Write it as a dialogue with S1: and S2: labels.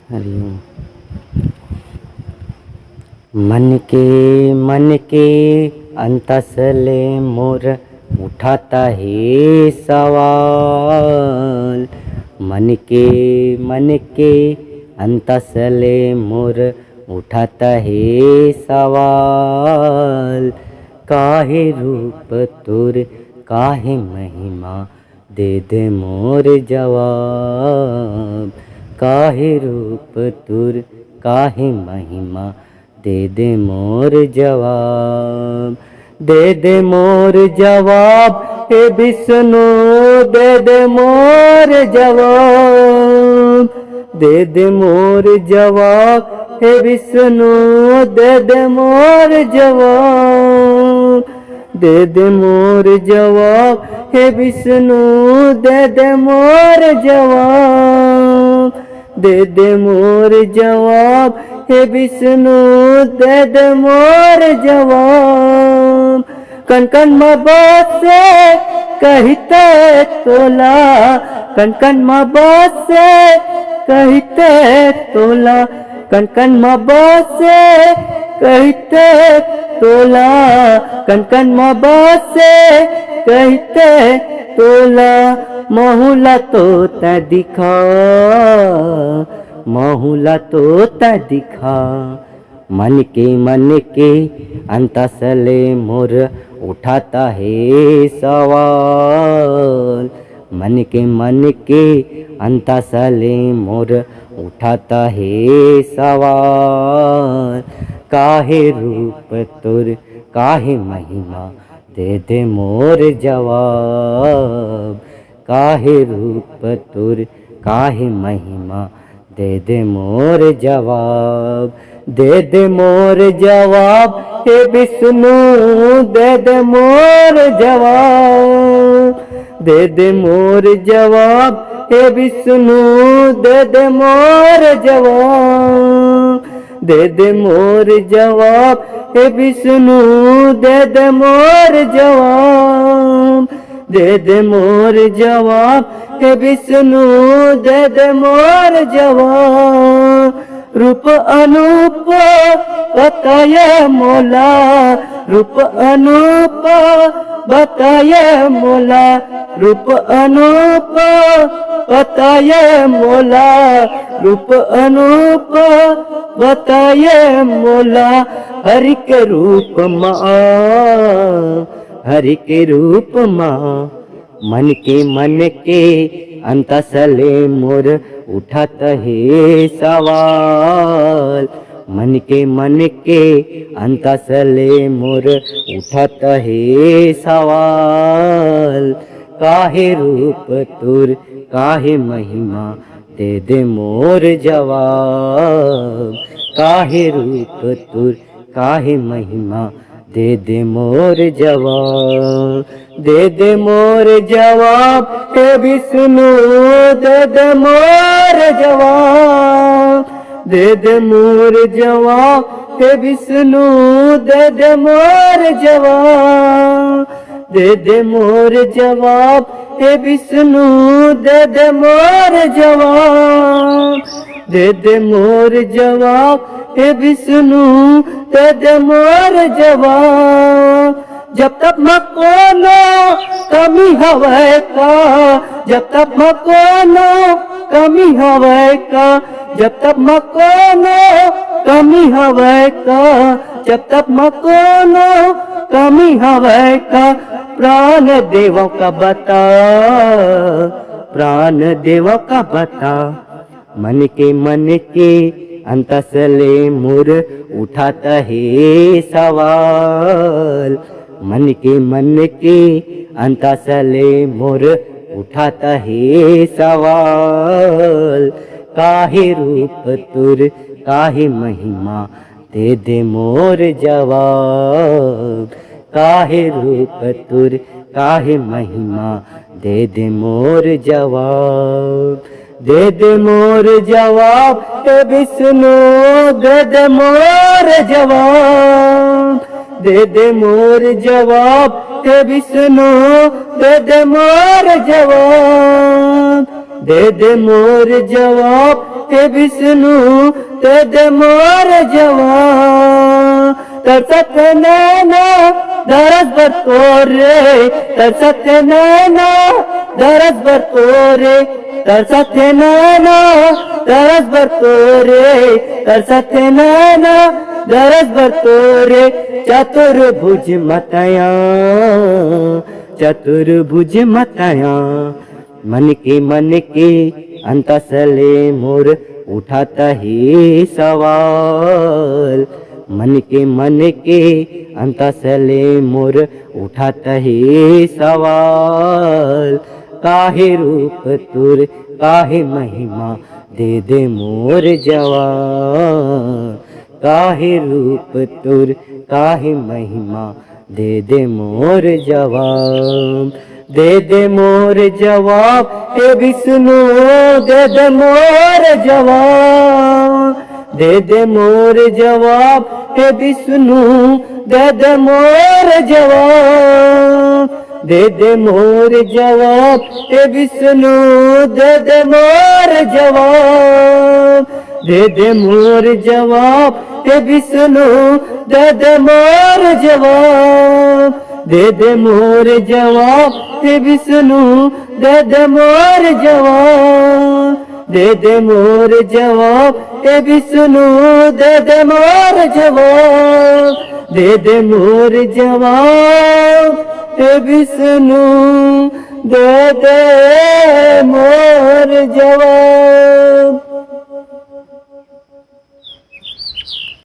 S1: हरिओम। मन के अंतसले मोर उठाता है सवाल। मन के अंतसले मोर उठाता है सवाल। काहे रूप तुर काहे महिमा दे दे मोर जवाब। काहे रूप तुर काहे महिमा दे दे मोर जवाब। दे दे मोर जवाब हे विष्णु दे दे मोर जवाब। दे दे मोर जवाब हे विष्णु दे दे मोर जवाब। दे दे मोर जवाब हे विष्णु दे दे मोर जवाब। दे दे मोर जवाब हे विष्णु दे दे मोर जवाब। कन कन में बसे कहते तोला। कन कन में बसे कहते तोला। कन कन में बसे कहते तोला। कन कन में बसे कहते तोला। महुला तोता दिखा महुला तोता दिखा। मन के अंतसले मोर उठाता है सवाल। मन के अंतसले मोर उठाता है सवाल। काहे रूप तुर काहे महिमा दे दे मोर जवाब। काहे रूप तुर काहे महिमा दे दे मोर जवाब। दे दे मोर जवाब हे विष्णु दे दे मोर जवाब। दे दे मोर जवाब हे विष्णु दे दे मोर जवाब। दे दे मोर जवाब हे विष्णु दे दे मोर जवाब। दे दे मोर जवाब हे विष्णु दे दे मोर जवाब। रूप अनूप बताये मोला। रूप अनूप बताये मोला। रूप अनूप बताये मोला। रूप अनूप बताये मोला। हरि के रूप माँ हरि के रूप माँ। मन के अंतसले मोर उठाता है सवाल। मन के अंतसले मोर उठाता है सवाल। काहे रूप तुर काहे महिमा दे दे मोर जवाब। काहे रूप तुर काहे महिमा दे दे मोर जवाब। दे दे मोर जवाब हे विष्णु दे दे मोर जवाब। दे दे मोर जवाब हे विष्णु दे दे मोर जवाब। दे दे मोर जवाब हे विष्णु दे दे मोर जवाब। दे दे मोर जवाब हे विष्णु दे दे मोर जवाब। जब तक मकोनो कमी हवे का। जब तक मकोनो कमी हवे का। जब तक मकोनो कमी हवे का। जब तक मकोनो कमी हवे का। प्राण देवों का बता प्राण देवों का बता। मन के अंतसले मोर उठाता है सवाल। मन के अंतसले मोर उठाता है सवाल। काहे रूप तुर काहे महिमा दे दे मोर जवाब। काहे रूप तुर काहे महिमा दे दे मोर जवाब। दे दे मोर जवाब हे विष्णु दे दे मोर जवाब। दे दे मोर जवाब हे विष्णु दे दे मोर जवाब। दे मोर जवाब हे विष्णु दे मोर जवाब। तरसत नैना दरस बर तोरे, तरसत नैना दरस बर तोरे, तरसत नैना दरस बर तोरे, तरसत नैना दरस बर तोरे। चतुर्भुज मतया, चतुर्भुज मतया, मन के अंतसले मोर उठाता ही सवाल। मन के अंतसले मोर उठाता ही सवाल। काहे रूप तुर काहे महिमा दे मोर जवाब। काहे रूप तुर काहे महिमा दे मोर जवाब। दे मोर जवाब हे विष्णु दे मोर जवाब। दे मोर जवाब हे विष्णु दे मोर जवाब। दे मोर जवाब हे विष्णु दे मोर जवाब। दे मोर जवाब हे विष्णु दे मोर जवाब। दे मोर जवाब हे विष्णु दे मोर जवाब। दे मोर जवाब हे विष्णु दे मोर जवाब। दे मोर जवाब हे विष्णु दे मोर जवाब।